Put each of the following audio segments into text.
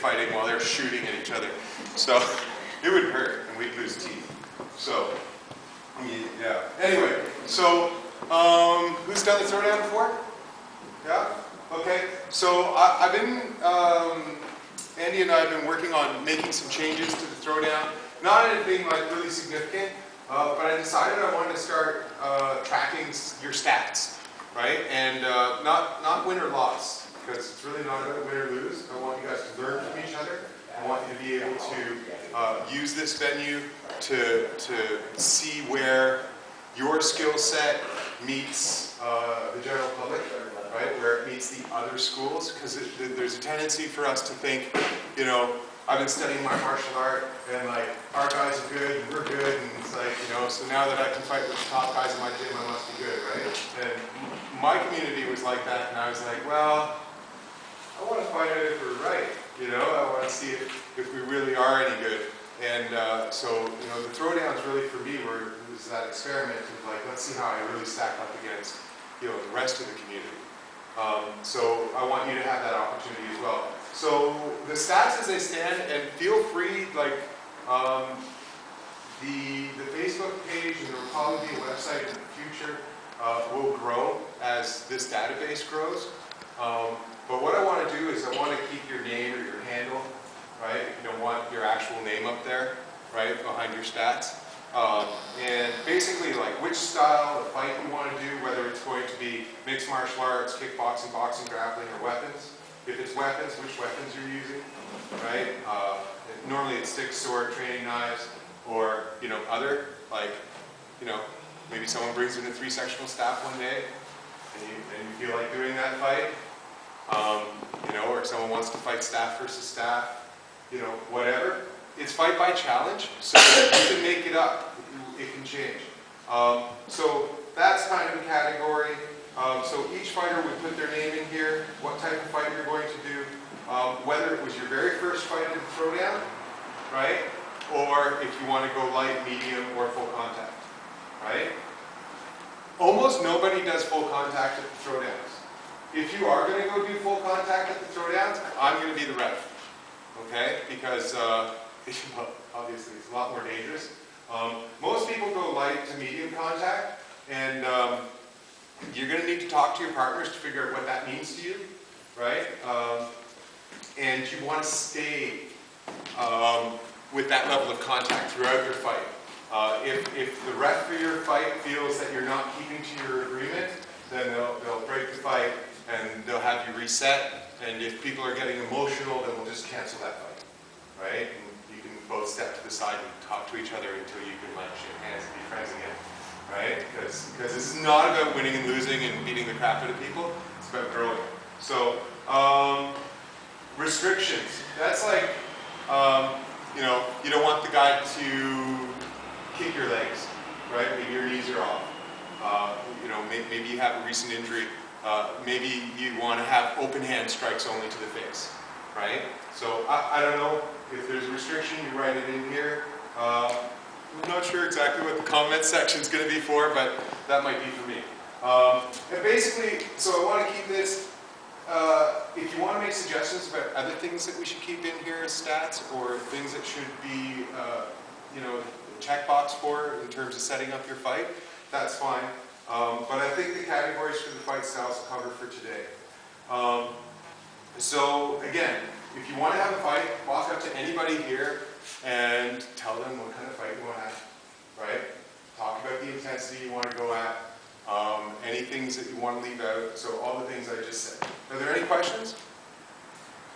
fighting while they're shooting at each other. So it would hurt, and we'd lose teeth. So, yeah. Anyway, so who's done the throwdown before? Yeah? Okay. So I've been, Andy and I have been working on making some changes to the throwdown. Not anything like really significant, but I decided I wanted to start tracking your stats, right? And not win or loss, because it's really not about win or lose. I want you guys to learn from each other. I want you to be able to use this venue to see where your skill set meets the general public, right? Where it meets the other schools, because there's a tendency for us to think, you know, I've been studying my martial art, and like, our guys are good, and we're good, and it's like, you know, so now that I can fight with the top guys in my gym, I must be good, right? And my community was like that, and I was like, well, I want to find out if we're right, you know? I want to see if we really are any good. And so, you know, the throwdowns really for me was that experiment of like, let's see how I really stack up against, you know, the rest of the community. So I want you to have that opportunity as well. So the stats as they stand, and feel free, like, the Facebook page, and there will probably be a website in the future, will grow as this database grows. But what I want to do is I want to keep your name or your handle, right? You don't want your actual name up there, right, behind your stats. And basically, like, which style of fight you want to do, whether it's going to be mixed martial arts, kickboxing, boxing, grappling, or weapons. If it's weapons, which weapons you're using, right? Normally it's stick, sword, training knives, or, you know, other, like, you know, maybe someone brings in a 3-sectional staff one day, and you feel like doing that fight. You know, or if someone wants to fight staff versus staff, you know, whatever. It's fight by challenge, so you can make it up. It can change. So that's kind of a category. So each fighter would put their name in here, what type of fight you're going to do, whether it was your very first fight in the throwdown, right? Or if you want to go light, medium, or full contact, right? Almost nobody does full contact at the throwdowns. If you are going to go do full contact at the throwdowns, I'm going to be the ref, okay? Because obviously it's a lot more dangerous. Most people go light to medium contact, and you're going to need to talk to your partners to figure out what that means to you, right? And you want to stay with that level of contact throughout your fight. If the ref for your fight feels that you're not keeping to your agreement, then they'll break the fight and they'll have you reset. And if people are getting emotional, then we'll just cancel that fight, right? And you can both step to the side and talk to each other until you can like shake hands and be friends again, right? Because this is not about winning and losing and beating the crap out of people. It's about growing. So restrictions. That's like, you know, you don't want the guy to kick your legs, right? Maybe your knees are off. You know, maybe you have a recent injury. Maybe you want to have open hand strikes only to the face, right? So I don't know if there's a restriction, you write it in here. I'm not sure exactly what the comment section is going to be for, but that might be for me. And basically, so I want to keep this. If you want to make suggestions about other things that we should keep in here as stats, or things that should be, you know, checkbox for in terms of setting up your fight, that's fine. But I think the categories for the fight styles will cover for today. So again, if you want to have a fight, walk up to anybody here and tell them what kind of fight you want to have, right? Talk about the intensity you want to go at, any things that you want to leave out, so all the things I just said. Are there any questions?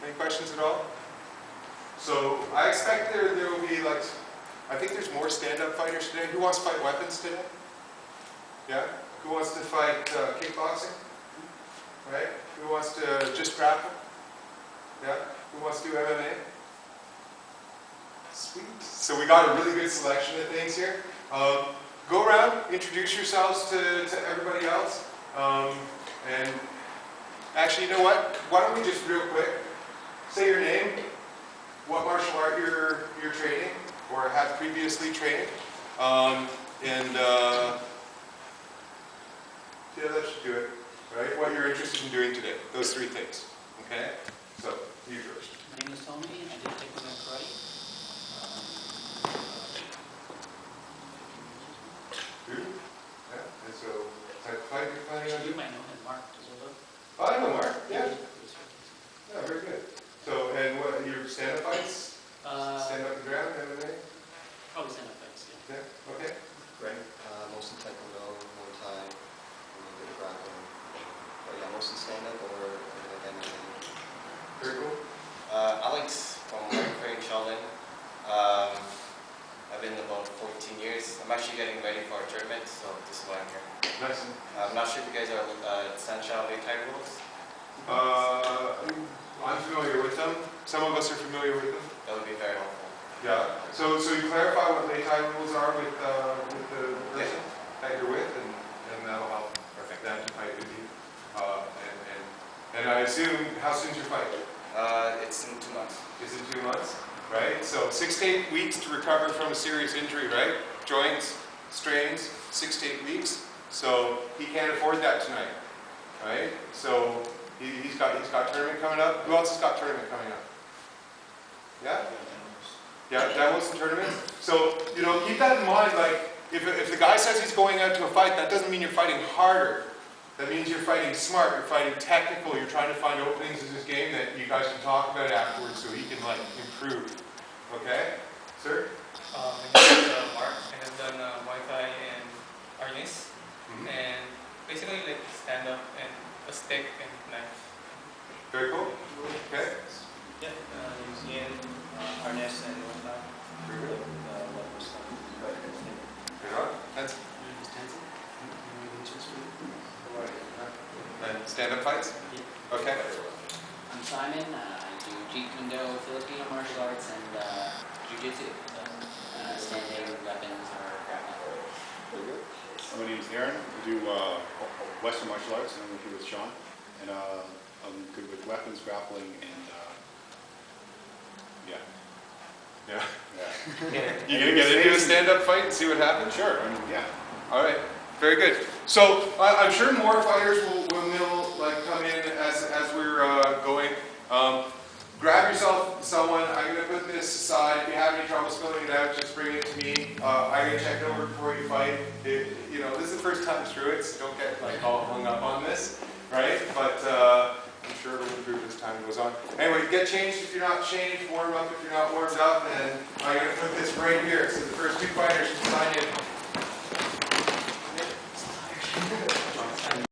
Any questions at all? So I expect there will be like, I think there's more stand-up fighters today. Who wants to fight weapons today? Yeah? Who wants to fight kickboxing? Right? Who wants to just grapple? Yeah? Who wants to do MMA? Sweet. So we got a really good selection of things here. Go around, introduce yourselves to everybody else. And actually, you know what? Why don't we just real quick say your name, what martial art you're training or have previously trained, yeah, that should do it, right? What you're interested in doing today. Those 3 things, okay? So, you first. My name is Tony. Thai rules? I'm familiar with them. Some of us are familiar with them. That would be very helpful. Yeah. So you clarify what Muay Thai rules are with the person that you're with, and that'll help. Perfect. Them to fight with you. And I assume, how soon's your fight? It's in 2 months. Is it 2 months? Right? So 6 to 8 weeks to recover from a serious injury, right? Joints, strains, 6 to 8 weeks. So he can't afford that tonight, right? So he's got tournament coming up. Who else has got tournament coming up? Yeah? Yeah, demos and tournaments. So, you know, keep that in mind. Like, if the guy says he's going out to a fight, that doesn't mean you're fighting harder. That means you're fighting smart, you're fighting technical, you're trying to find openings in this game that you guys can talk about afterwards so he can, like, improve. Okay? Sir? My name is Mark. I have done Muay Thai and Arnis. And basically like stand up and a stick and knife. Very cool. Okay? Yeah, use Ian, Arnes, and Muay Thai. Very good. Good on. That's and stand-up fights? Okay. I'm Simon. I do Jeet Kune Do, Filipino martial arts, and Jiu-Jitsu. So, standing weapons or grappling. My name is Aaron. I do Western martial arts, and I'm here with Sean. And I'm good with weapons, grappling, and yeah. Yeah. Yeah. You gonna get into a stand-up fight and see what happens? Sure. I mean, yeah. All right. Very good. So I'm sure more fighters will like come in as we're going. Grab yourself someone. I'm going to put this aside. If you have any trouble spilling it out, just bring it to me. I'm going to check it over before you fight. You know, this is the first time through it, so don't get like all hung up on this, right? But I'm sure it'll improve as time goes on. Anyway, get changed if you're not changed. Warm up if you're not warmed up. And I'm going to put this right here. So the first 2 fighters can sign in.